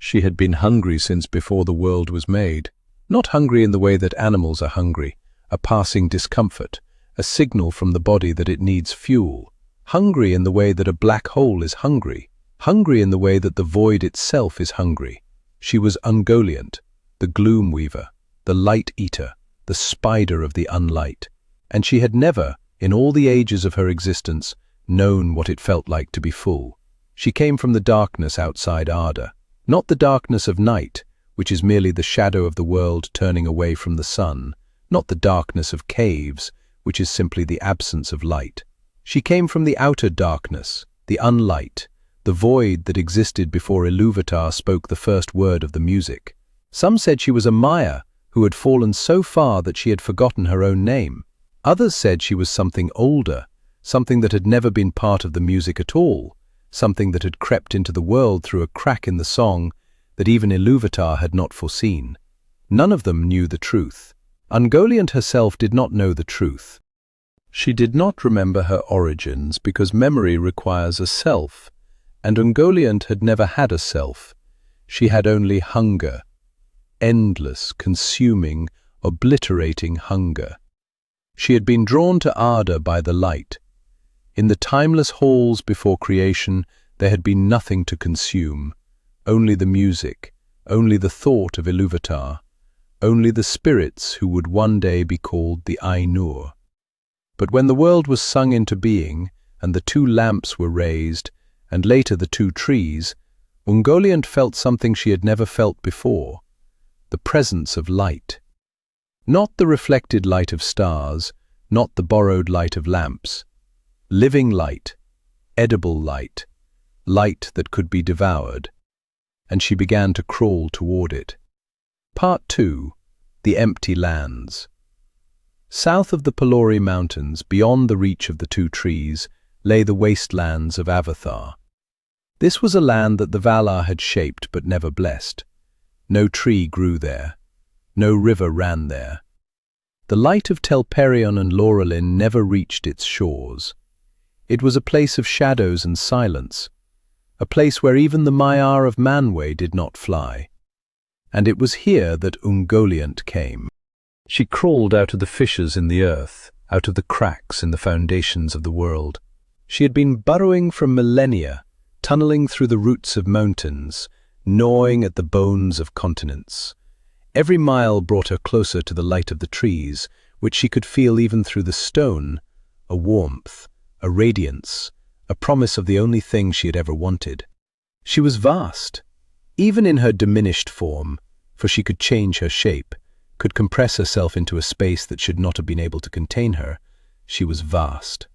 She had been hungry since before the world was made. Not hungry in the way that animals are hungry, a passing discomfort, a signal from the body that it needs fuel. Hungry in the way that a black hole is hungry. Hungry in the way that the void itself is hungry. She was Ungoliant, the gloom weaver, the light eater, the spider of the unlight. And she had never, in all the ages of her existence, known what it felt like to be full. She came from the darkness outside Arda, not the darkness of night, which is merely the shadow of the world turning away from the sun, not the darkness of caves, which is simply the absence of light. She came from the outer darkness, the unlight, the void that existed before Iluvatar spoke the first word of the music. Some said she was a Maya who had fallen so far that she had forgotten her own name. Others said she was something older, something that had never been part of the music at all, something that had crept into the world through a crack in the song that even Iluvatar had not foreseen. None of them knew the truth. Ungoliant herself did not know the truth. She did not remember her origins because memory requires a self, and Ungoliant had never had a self. She had only hunger, endless, consuming, obliterating hunger. She had been drawn to Arda by the light. In the timeless halls before creation, there had been nothing to consume, only the music, only the thought of Iluvatar, only the spirits who would one day be called the Ainur. But when the world was sung into being, and the two lamps were raised, and later the two trees, Ungoliant felt something she had never felt before, the presence of light. Not the reflected light of stars, not the borrowed light of lamps. Living light, edible light, light that could be devoured. And she began to crawl toward it. Part 2. The Empty Lands. South of the Pelori Mountains, beyond the reach of the two trees, lay the wastelands of Avathar. This was a land that the Valar had shaped but never blessed. No tree grew there. No river ran there. The light of Telperion and Laurelin never reached its shores. It was a place of shadows and silence, a place where even the Maiar of Manwë did not fly. And it was here that Ungoliant came. She crawled out of the fissures in the earth, out of the cracks in the foundations of the world. She had been burrowing for millennia, tunneling through the roots of mountains, gnawing at the bones of continents. Every mile brought her closer to the light of the trees, which she could feel even through the stone, a warmth, a radiance, a promise of the only thing she had ever wanted. She was vast, even in her diminished form, for she could change her shape, could compress herself into a space that should not have been able to contain her. She was vast.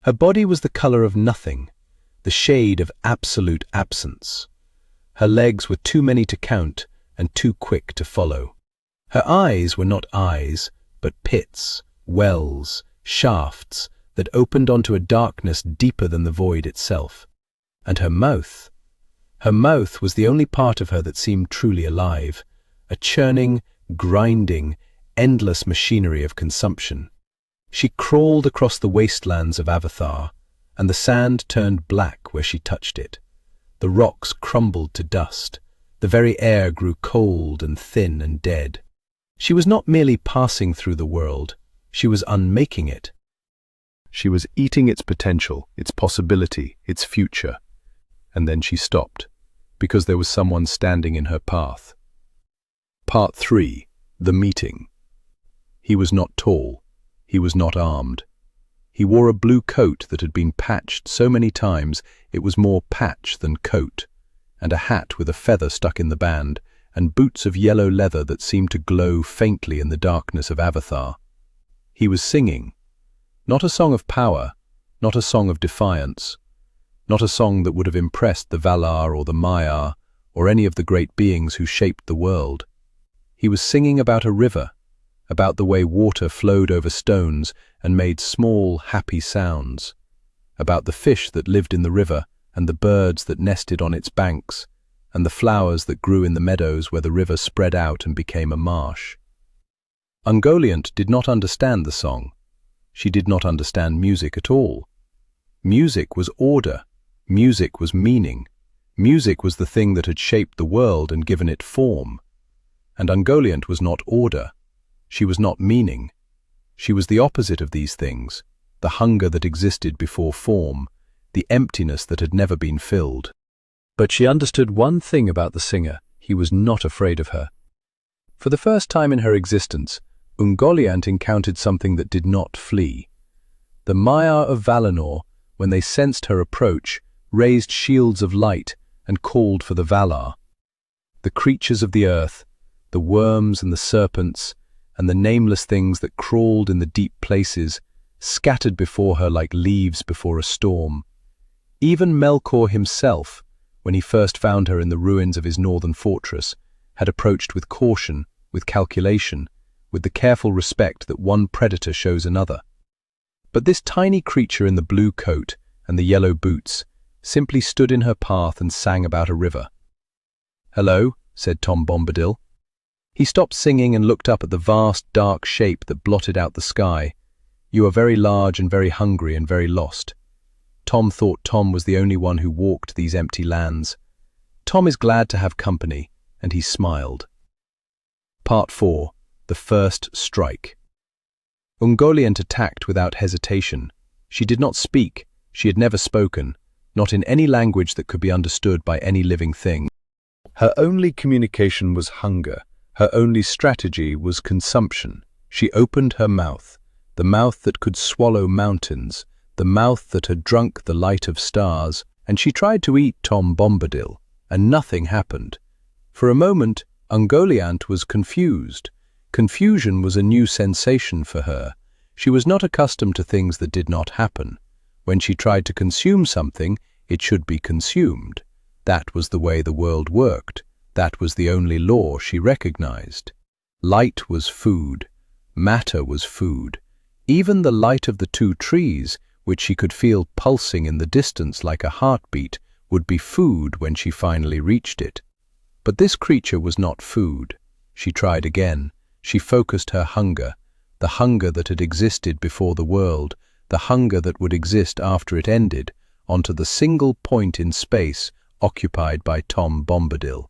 Her body was the color of nothing, the shade of absolute absence. Her legs were too many to count and too quick to follow. Her eyes were not eyes, but pits, wells, shafts that opened onto a darkness deeper than the void itself. And her mouth was the only part of her that seemed truly alive, a churning, grinding, endless machinery of consumption. She crawled across the wastelands of Avathar, and the sand turned black where she touched it. The rocks crumbled to dust. The very air grew cold and thin and dead. She was not merely passing through the world, she was unmaking it. She was eating its potential, its possibility, its future. And then she stopped, because there was someone standing in her path. Part 3. The Meeting. He was not tall. He was not armed. He wore a blue coat that had been patched so many times it was more patch than coat, and a hat with a feather stuck in the band, and boots of yellow leather that seemed to glow faintly in the darkness of Avathar. He was singing. Not a song of power, not a song of defiance, not a song that would have impressed the Valar or the Maiar or any of the great beings who shaped the world. He was singing about a river, about the way water flowed over stones and made small, happy sounds, about the fish that lived in the river and the birds that nested on its banks, and the flowers that grew in the meadows where the river spread out and became a marsh. Ungoliant did not understand the song. She did not understand music at all. Music was order. Music was meaning. Music was the thing that had shaped the world and given it form. And Ungoliant was not order. She was not meaning. She was the opposite of these things, the hunger that existed before form, the emptiness that had never been filled. But she understood one thing about the singer: he was not afraid of her. For the first time in her existence, Ungoliant encountered something that did not flee. The Maiar of Valinor, when they sensed her approach, raised shields of light and called for the Valar. The creatures of the earth, the worms and the serpents, and the nameless things that crawled in the deep places, scattered before her like leaves before a storm. Even Melkor himself, when he first found her in the ruins of his northern fortress, had approached with caution, with calculation, with the careful respect that one predator shows another. But this tiny creature in the blue coat and the yellow boots simply stood in her path and sang about a river. "Hello," said Tom Bombadil. He stopped singing and looked up at the vast, dark shape that blotted out the sky. "You are very large and very hungry and very lost." Tom thought Tom was the only one who walked these empty lands. Tom is glad to have company, and he smiled. Part 4. The First Strike. Ungoliant attacked without hesitation. She did not speak. She had never spoken, not in any language that could be understood by any living thing. Her only communication was hunger. Her only strategy was consumption. She opened her mouth, the mouth that could swallow mountains, the mouth that had drunk the light of stars, and she tried to eat Tom Bombadil, and nothing happened. For a moment, Ungoliant was confused. Confusion was a new sensation for her. She was not accustomed to things that did not happen. When she tried to consume something, it should be consumed. That was the way the world worked. That was the only law she recognized. Light was food. Matter was food. Even the light of the two trees, which she could feel pulsing in the distance like a heartbeat, would be food when she finally reached it. But this creature was not food. She tried again. She focused her hunger, the hunger that had existed before the world, the hunger that would exist after it ended, onto the single point in space occupied by Tom Bombadil.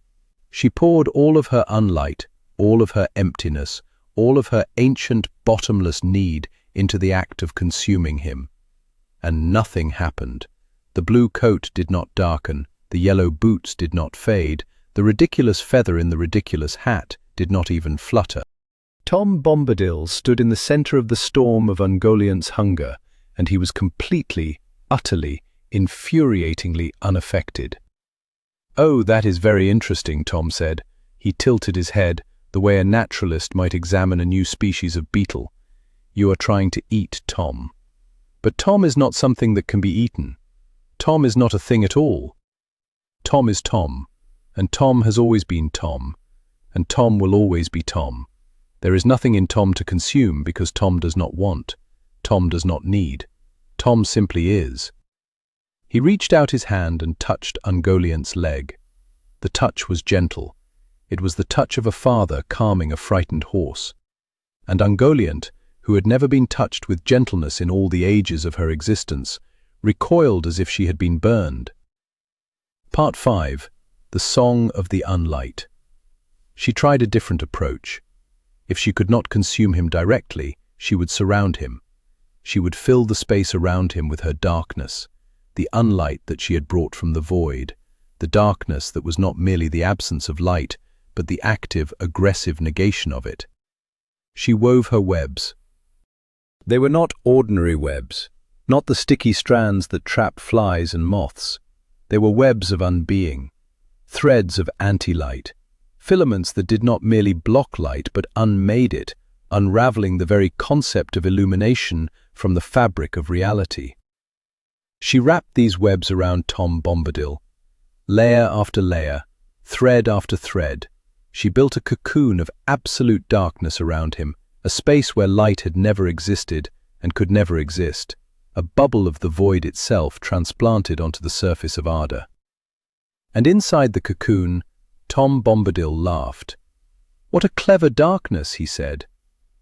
She poured all of her unlight, all of her emptiness, all of her ancient bottomless need into the act of consuming him. And nothing happened. The blue coat did not darken, the yellow boots did not fade, the ridiculous feather in the ridiculous hat did not even flutter. Tom Bombadil stood in the center of the storm of Ungoliant's hunger, and he was completely, utterly, infuriatingly unaffected. "Oh, that is very interesting," Tom said. He tilted his head, the way a naturalist might examine a new species of beetle. "You are trying to eat Tom." But Tom is not something that can be eaten. Tom is not a thing at all. Tom is Tom, and Tom has always been Tom, and Tom will always be Tom. There is nothing in Tom to consume because Tom does not want. Tom does not need. Tom simply is. He reached out his hand and touched Ungoliant's leg. The touch was gentle. It was the touch of a father calming a frightened horse. And Ungoliant, who had never been touched with gentleness in all the ages of her existence, recoiled as if she had been burned. Part 5. The Song of the Unlight. She tried a different approach. If she could not consume him directly, she would surround him. She would fill the space around him with her darkness, the unlight that she had brought from the void, the darkness that was not merely the absence of light, but the active, aggressive negation of it. She wove her webs. They were not ordinary webs, not the sticky strands that trap flies and moths. They were webs of unbeing, threads of anti-light, filaments that did not merely block light but unmade it, unraveling the very concept of illumination from the fabric of reality. She wrapped these webs around Tom Bombadil, layer after layer, thread after thread. She built a cocoon of absolute darkness around him, a space where light had never existed and could never exist, a bubble of the void itself transplanted onto the surface of Arda. And inside the cocoon, Tom Bombadil laughed. "What a clever darkness," he said.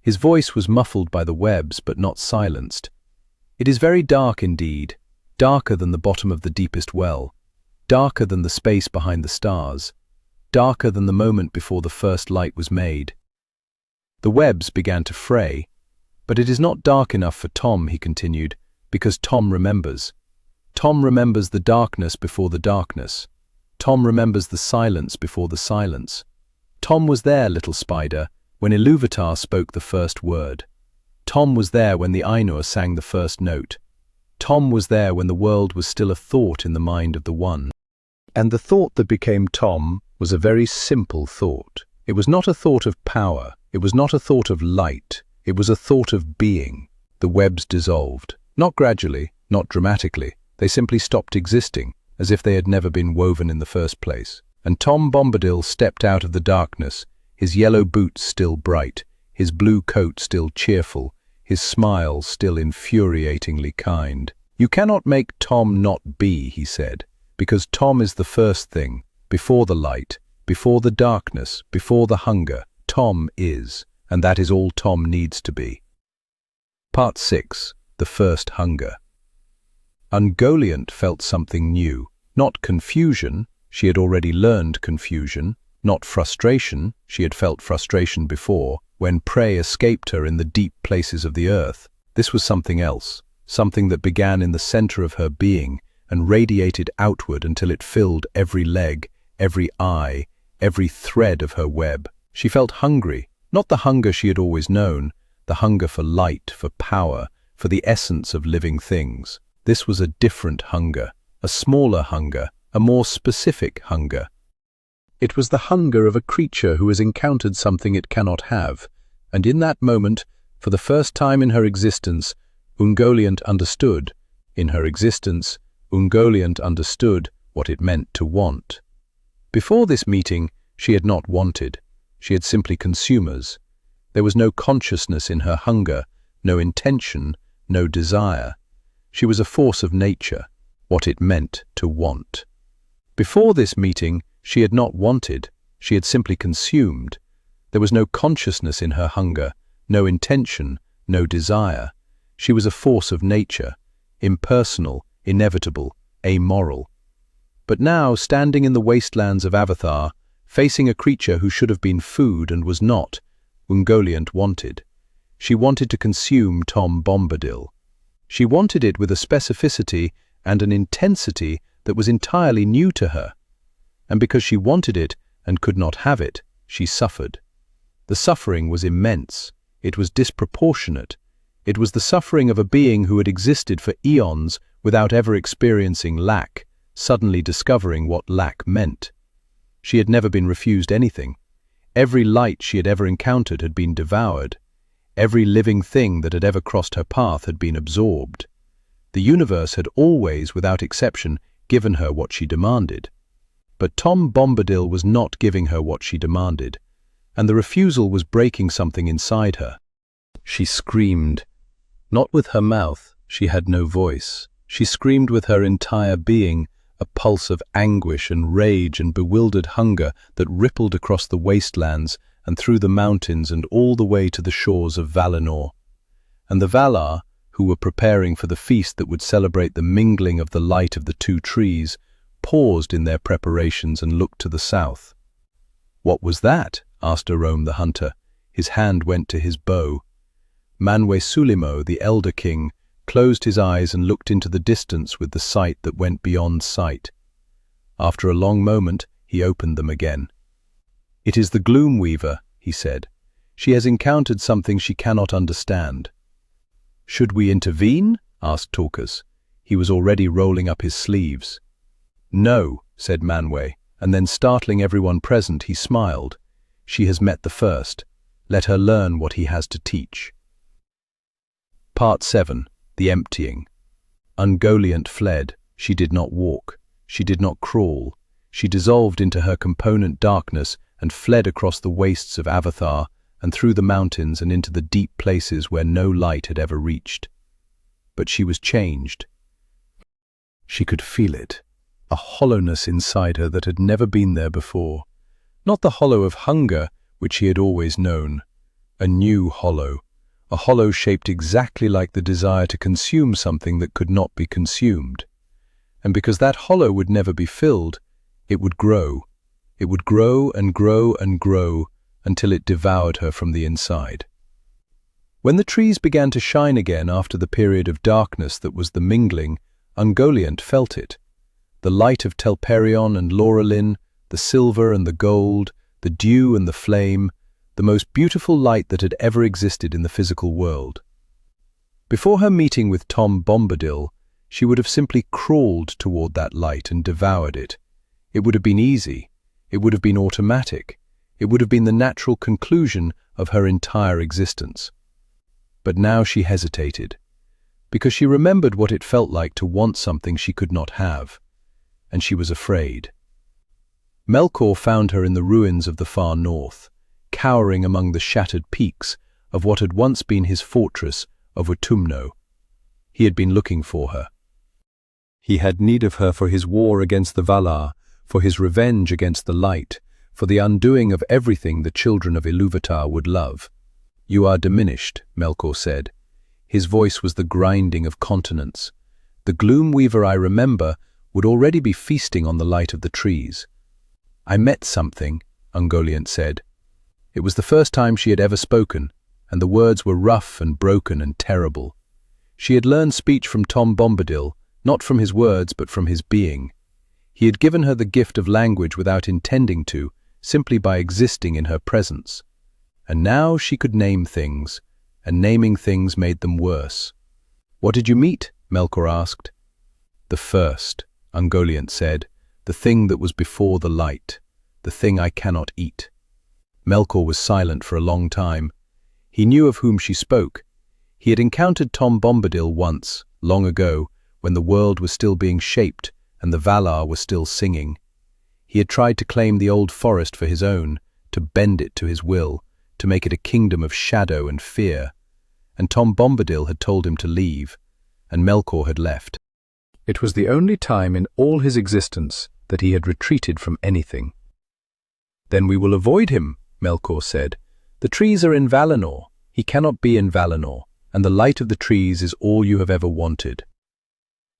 His voice was muffled by the webs, but not silenced. "It is very dark indeed, darker than the bottom of the deepest well. darker than the space behind the stars, darker than the moment before the first light was made. The webs began to fray. But it is not dark enough for Tom, he continued, because Tom remembers. Tom remembers the darkness before the darkness. Tom remembers the silence before the silence. Tom was there, little spider, when Iluvatar spoke the first word. Tom was there when the Ainur sang the first note. Tom was there when the world was still a thought in the mind of the One. And the thought that became Tom was a very simple thought. It was not a thought of power. It was not a thought of light. It was a thought of being. The webs dissolved. Not gradually, not dramatically. They simply stopped existing, as if they had never been woven in the first place. And Tom Bombadil stepped out of the darkness, his yellow boots still bright, his blue coat still cheerful, his smile still infuriatingly kind. "You cannot make Tom not be," he said, "because Tom is the first thing, before the light, before the darkness, before the hunger. Tom is, and that is all Tom needs to be." Part 6. The First Hunger. Ungoliant felt something new. Not confusion, she had already learned confusion. Not frustration, she had felt frustration before, when prey escaped her in the deep places of the earth. This was something else, something that began in the center of her being and radiated outward until it filled every leg, every eye, every thread of her web. She felt hungry, not the hunger she had always known, the hunger for light, for power, for the essence of living things. This was a different hunger, a smaller hunger, a more specific hunger. It was the hunger of a creature who has encountered something it cannot have, and in that moment, for the first time in her existence, Ungoliant understood. In her existence, Ungoliant understood what it meant to want. Before this meeting, she had not wanted. She had simply consumers. There was no consciousness in her hunger, no intention, no desire. She was a force of nature, what it meant to want. Before this meeting, she had not wanted, she had simply consumed. There was no consciousness in her hunger, no intention, no desire. She was a force of nature, impersonal, inevitable, amoral. But now, standing in the wastelands of Avathar, facing a creature who should have been food and was not, Ungoliant wanted. She wanted to consume Tom Bombadil. She wanted it with a specificity and an intensity that was entirely new to her. And because she wanted it and could not have it, she suffered. The suffering was immense. It was disproportionate. It was the suffering of a being who had existed for eons without ever experiencing lack, suddenly discovering what lack meant. She had never been refused anything. Every light she had ever encountered had been devoured. Every living thing that had ever crossed her path had been absorbed. The universe had always, without exception, given her what she demanded. But Tom Bombadil was not giving her what she demanded, and the refusal was breaking something inside her. She screamed. Not with her mouth, she had no voice. She screamed with her entire being, a pulse of anguish and rage and bewildered hunger that rippled across the wastelands and through the mountains and all the way to the shores of Valinor. And the Valar, who were preparing for the feast that would celebrate the mingling of the light of the two trees, paused in their preparations and looked to the south. "What was that?" asked Arom the hunter. His hand went to his bow. Manwe Sulimo, the elder king, closed his eyes and looked into the distance with the sight that went beyond sight. After a long moment, he opened them again. "It is the Gloom Weaver," he said. "She has encountered something she cannot understand." "Should we intervene?" asked Torkas. He was already rolling up his sleeves. "No," said Manwe, and then startling everyone present, he smiled. "She has met the first. Let her learn what he has to teach." Part 7. The Emptying. Ungoliant fled. She did not walk. She did not crawl. She dissolved into her component darkness and fled across the wastes of Avathar and through the mountains and into the deep places where no light had ever reached. But she was changed. She could feel it, a hollowness inside her that had never been there before. Not the hollow of hunger, which she had always known. A new hollow, a hollow shaped exactly like the desire to consume something that could not be consumed. And because that hollow would never be filled, it would grow. It would grow and grow and grow until it devoured her from the inside. When the trees began to shine again after the period of darkness that was the mingling, Ungoliant felt it. The light of Telperion and Laurelin, the silver and the gold, the dew and the flame, the most beautiful light that had ever existed in the physical world. Before her meeting with Tom Bombadil, she would have simply crawled toward that light and devoured it. It would have been easy. It would have been automatic. It would have been the natural conclusion of her entire existence. But now she hesitated, because she remembered what it felt like to want something she could not have, and she was afraid. Melkor found her in the ruins of the far north, cowering among the shattered peaks of what had once been his fortress of Utumno. He had been looking for her. He had need of her for his war against the Valar, for his revenge against the light, for the undoing of everything the children of Iluvatar would love. "You are diminished," Melkor said. His voice was the grinding of continents. The gloom weaver I remember would already be feasting on the light of the trees. "I met something," Ungoliant said. It was the first time she had ever spoken, and the words were rough and broken and terrible. She had learned speech from Tom Bombadil, not from his words but from his being. He had given her the gift of language without intending to, simply by existing in her presence. And now she could name things, and naming things made them worse. "What did you meet?" Melkor asked. "The first," Ungoliant said, "the thing that was before the light, the thing I cannot eat." Melkor was silent for a long time. He knew of whom she spoke. He had encountered Tom Bombadil once, long ago, when the world was still being shaped and the Valar were still singing. He had tried to claim the old forest for his own, to bend it to his will, to make it a kingdom of shadow and fear. And Tom Bombadil had told him to leave, and Melkor had left. It was the only time in all his existence that he had retreated from anything. "Then we will avoid him," Melkor said. "The trees are in Valinor. He cannot be in Valinor, and the light of the trees is all you have ever wanted."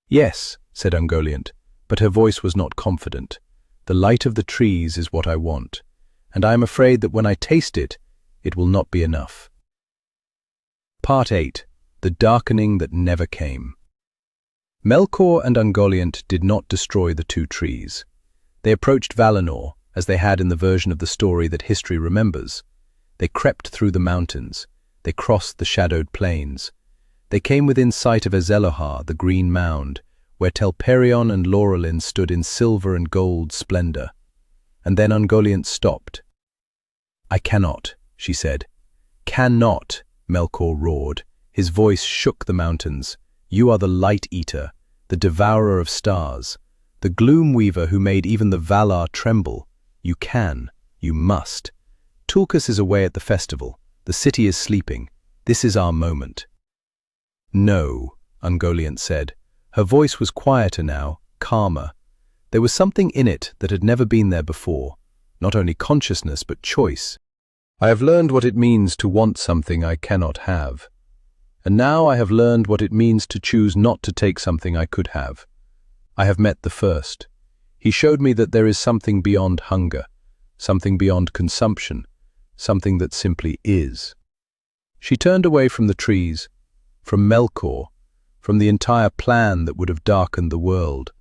"Yes," said Ungoliant, but her voice was not confident. "The light of the trees is what I want, and I am afraid that when I taste it, it will not be enough." Part 8. The Darkening That Never Came. Melkor and Ungoliant did not destroy the two trees. They approached Valinor, as they had in the version of the story that history remembers. They crept through the mountains. They crossed the shadowed plains. They came within sight of Azelohar, the green mound, where Telperion and Laurelin stood in silver and gold splendor. And then Ungoliant stopped. "I cannot," she said. "Cannot," Melkor roared. His voice shook the mountains. "You are the Light Eater, the devourer of stars, the gloom weaver who made even the Valar tremble. You can, you must. Tulkas is away at the festival. The city is sleeping. This is our moment." "No," Ungoliant said. Her voice was quieter now, calmer. There was something in it that had never been there before, not only consciousness but choice. "I have learned what it means to want something I cannot have. And now I have learned what it means to choose not to take something I could have. I have met the first. He showed me that there is something beyond hunger, something beyond consumption, something that simply is." She turned away from the trees, from Melkor, from the entire plan that would have darkened the world.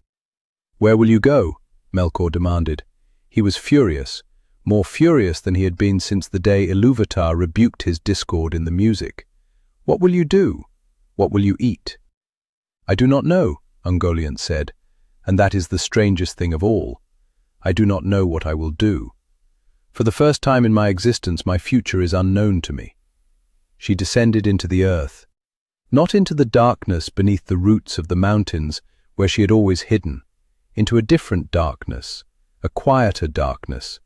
"Where will you go?" Melkor demanded. He was furious, more furious than he had been since the day Iluvatar rebuked his discord in the music. "What will you do? What will you eat?" "I do not know," Ungoliant said, "and that is the strangest thing of all. I do not know what I will do. For the first time in my existence, my future is unknown to me." She descended into the earth, not into the darkness beneath the roots of the mountains where she had always hidden, into a different darkness, a quieter darkness,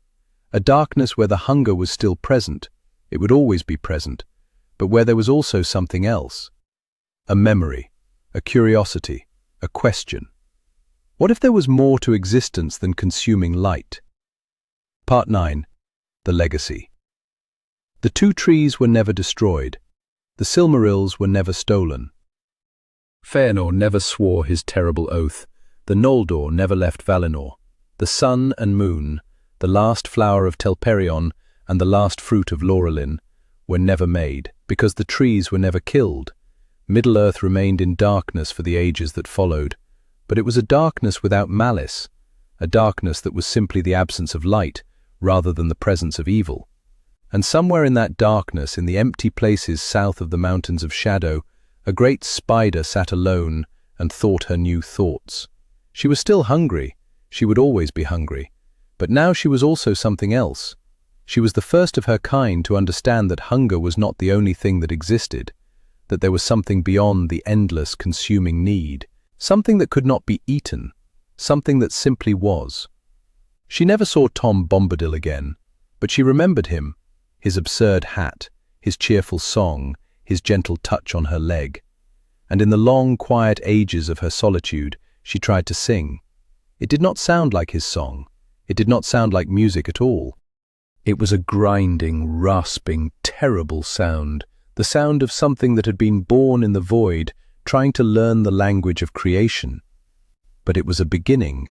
a darkness where the hunger was still present, it would always be present, but where there was also something else. A memory, a curiosity, a question. What if there was more to existence than consuming light? Part 9. The Legacy. The two trees were never destroyed. The Silmarils were never stolen. Fëanor never swore his terrible oath. The Noldor never left Valinor. The sun and moon, the last flower of Telperion and the last fruit of Laurelin, were never made, because the trees were never killed. Middle-earth remained in darkness for the ages that followed, but it was a darkness without malice, a darkness that was simply the absence of light, rather than the presence of evil. And somewhere in that darkness, in the empty places south of the Mountains of Shadow, a great spider sat alone and thought her new thoughts. She was still hungry, she would always be hungry, but now she was also something else. She was the first of her kind to understand that hunger was not the only thing that existed, that there was something beyond the endless, consuming need, something that could not be eaten, something that simply was. She never saw Tom Bombadil again, but she remembered him, his absurd hat, his cheerful song, his gentle touch on her leg. And in the long, quiet ages of her solitude, she tried to sing. It did not sound like his song. It did not sound like music at all. It was a grinding, rasping, terrible sound, the sound of something that had been born in the void, trying to learn the language of creation. But it was a beginning,